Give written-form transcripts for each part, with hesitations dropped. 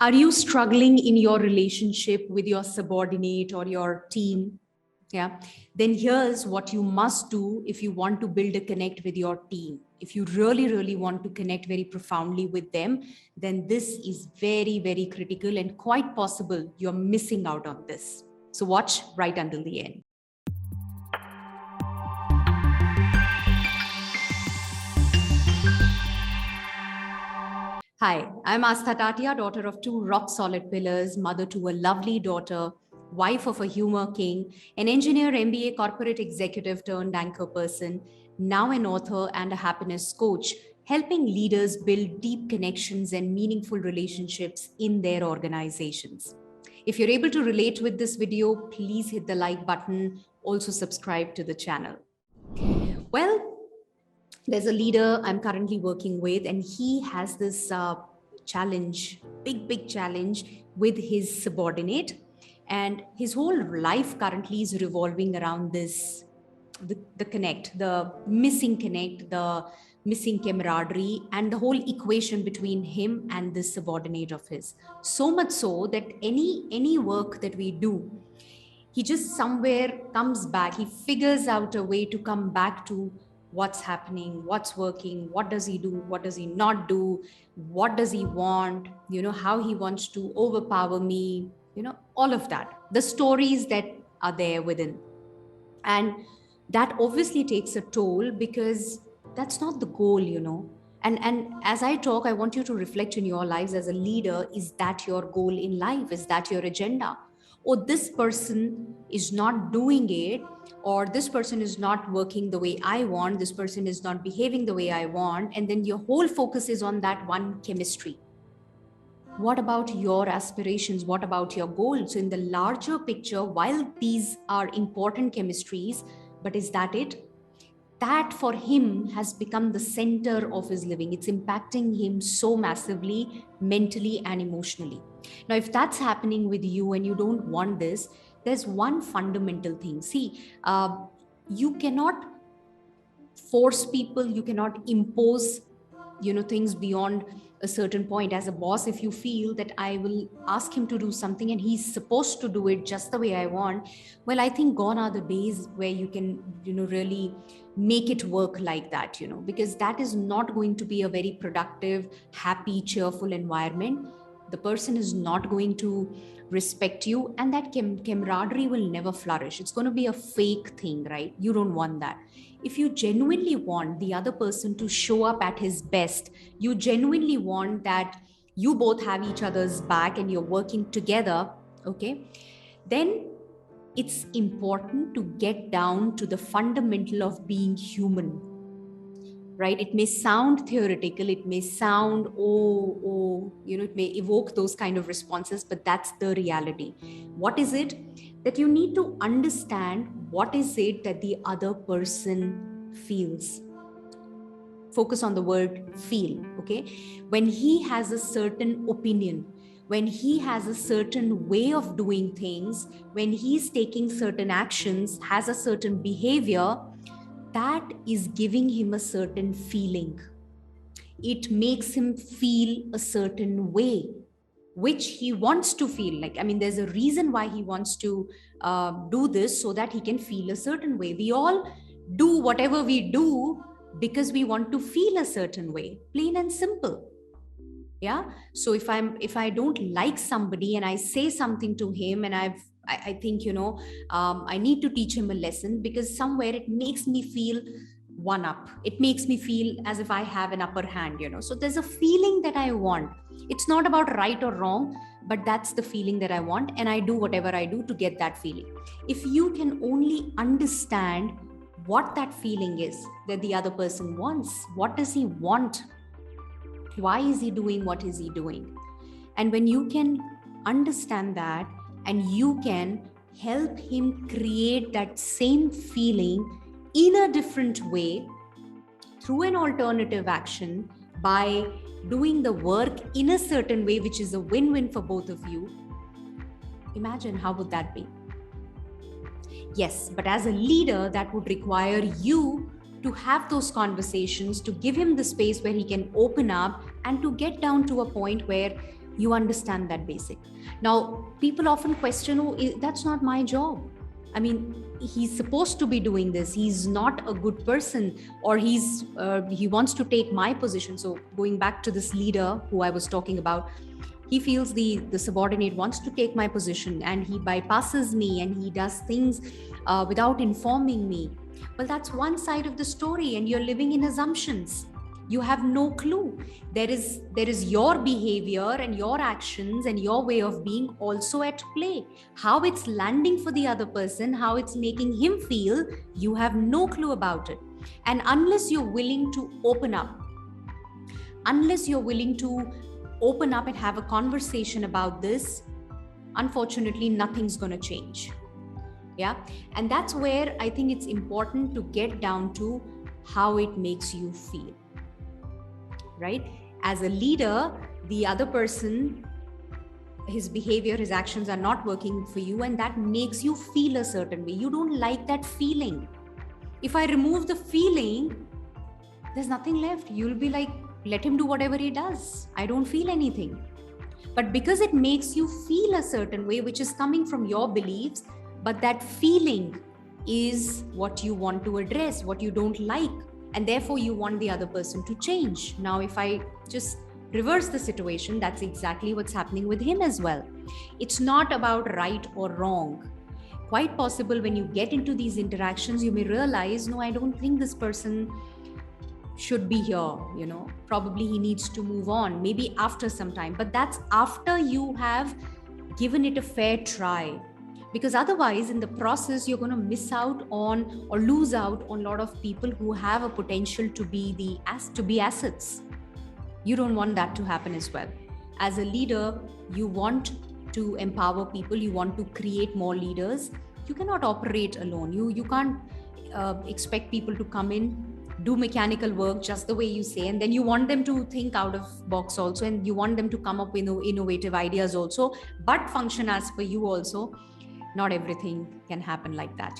Are you struggling in your relationship with your subordinate or your team? Yeah. Then here's what you must do if you want to build a connect with your team. If you really, really want to connect very profoundly with them, then this is very, very critical and quite possible you're missing out on this. So watch right until the end. Hi, I'm Astha Tatia, daughter of two rock-solid pillars, mother to a lovely daughter, wife of a humor king, an engineer, MBA, corporate executive turned anchor person, now an author and a happiness coach, helping leaders build deep connections and meaningful relationships in their organizations. If you're able to relate with this video, please hit the like button. Also subscribe to the channel. Well, there's a leader I'm currently working with, and he has this challenge, big challenge with his subordinate. And his whole life currently is revolving around this the connect, the missing connect, the missing camaraderie, and the whole equation between him and this subordinate of his. So much so that any work that we do, he just somewhere comes back, he figures out a way to come back to what's happening, what's working, what does he do, what does he not do, what does he want, how he wants to overpower me, all of that, the stories that are there within. And that obviously takes a toll because that's not the goal. And as I talk, I want you to reflect in your lives as a leader. Is that your goal in life? Is that your agenda? Or this person is not doing it, or this person is not working the way I want, this person is not behaving the way I want, and then your whole focus is on that one chemistry. What about your aspirations? What about your goals? So in the larger picture, while these are important chemistries, but is that it? That for him has become the center of his living. It's impacting him so massively, mentally and emotionally. Now, if that's happening with you and you don't want this, there's one fundamental thing. See, you cannot force people, you cannot impose things beyond a certain point. As a boss, if you feel that I will ask him to do something and he's supposed to do it just the way I want, well, I think gone are the days where you can really make it work like that, because that is not going to be a very productive, happy, cheerful environment. The person is not going to respect you, and that camaraderie will never flourish. It's going to be a fake thing, right? You don't want that. If you genuinely want the other person to show up at his best, you genuinely want that you both have each other's back and you're working together, okay, then it's important to get down to the fundamental of being human, right? It may sound theoretical, it may sound, it may evoke those kind of responses, but that's the reality. What is it? That you need to understand what is it that the other person feels. Focus on the word feel, okay? When he has a certain opinion, when he has a certain way of doing things, when he's taking certain actions, has a certain behavior, that is giving him a certain feeling. It makes him feel a certain way, which he wants to feel like. I mean, there's a reason why he wants to do this, so that he can feel a certain way. We all do whatever we do because we want to feel a certain way, plain and simple. Yeah. So if I don't like somebody and I say something to him, and I think I need to teach him a lesson, because somewhere it makes me feel one up, it makes me feel as if I have an upper hand. So there's a feeling that I want. It's not about right or wrong, but that's the feeling that I want, and I do whatever I do to get that feeling. If you can only understand what that feeling is that the other person wants, what does he want, why is he doing what is he doing, and when you can understand that and you can help him create that same feeling in a different way through an alternative action, by doing the work in a certain way which is a win-win for both of you, imagine how would that be. Yes, but as a leader, that would require you to have those conversations, to give him the space where he can open up, and to get down to a point where You understand that basic. Now, people often question, oh, that's not my job. I mean, he's supposed to be doing this. He's not a good person, or he wants to take my position. So going back to this leader who I was talking about, he feels the subordinate wants to take my position, and he bypasses me, and he does things without informing me. Well, that's one side of the story, and you're living in assumptions. You have no clue. There is your behavior and your actions and your way of being also at play. How it's landing for the other person, how it's making him feel, you have no clue about it. And unless you're willing to open up, and have a conversation about this, unfortunately, nothing's going to change. Yeah. And that's where I think it's important to get down to how it makes you feel. Right? As a leader, the other person, his behavior, his actions are not working for you, and that makes you feel a certain way. You don't like that feeling. If I remove the feeling, there's nothing left. You'll be like, let him do whatever he does. I don't feel anything. But because it makes you feel a certain way, which is coming from your beliefs, but that feeling is what you want to address, what you don't like. And therefore, you want the other person to change. Now, if I just reverse the situation, that's exactly what's happening with him as well. It's not about right or wrong. Quite possible when you get into these interactions, you may realize, no, I don't think this person should be here. Probably he needs to move on, maybe after some time. But that's after you have given it a fair try. Because otherwise, in the process, you're going to miss out on or lose out on a lot of people who have a potential to be assets. You don't want that to happen as well. As a leader, you want to empower people. You want to create more leaders. You cannot operate alone. You can't expect people to come in, do mechanical work just the way you say, and then you want them to think out of box also, and you want them to come up with innovative ideas also, but function as per you also. Not everything can happen like that.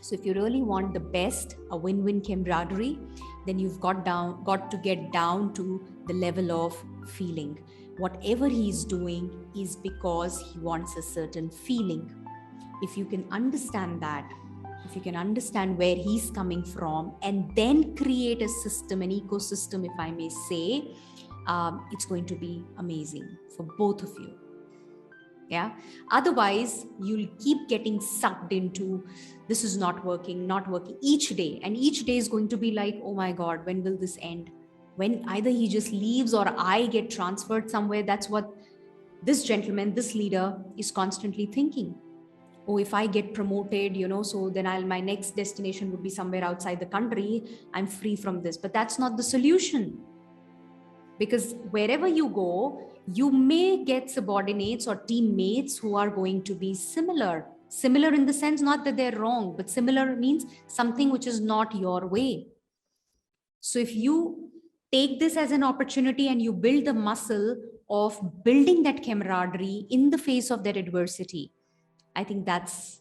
So if you really want the best, a win-win camaraderie, then you've got to get down to the level of feeling. Whatever he's doing is because he wants a certain feeling. If you can understand that, if you can understand where he's coming from, and then create a system, an ecosystem, if I may say, it's going to be amazing for both of you. Yeah. Otherwise, you'll keep getting sucked into, this is not working each day. And each day is going to be like, oh my God, when will this end? When either he just leaves or I get transferred somewhere. That's what this gentleman, this leader is constantly thinking. Oh, if I get promoted, so then my next destination would be somewhere outside the country. I'm free from this. But that's not the solution. Because wherever you go, you may get subordinates or teammates who are going to be similar in the sense, not that they're wrong, but similar means something which is not your way. So if you take this as an opportunity and you build the muscle of building that camaraderie in the face of that adversity, I think that's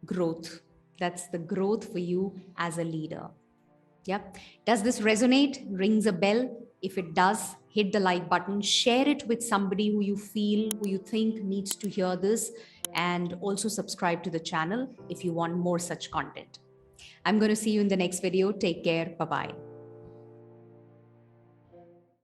growth. That's the growth for you as a leader. Yep. Does this resonate? Rings a bell? If it does, hit the like button, share it with somebody who you think needs to hear this, and also subscribe to the channel if you want more such content. I'm going to see you in the next video. Take care. Bye-bye.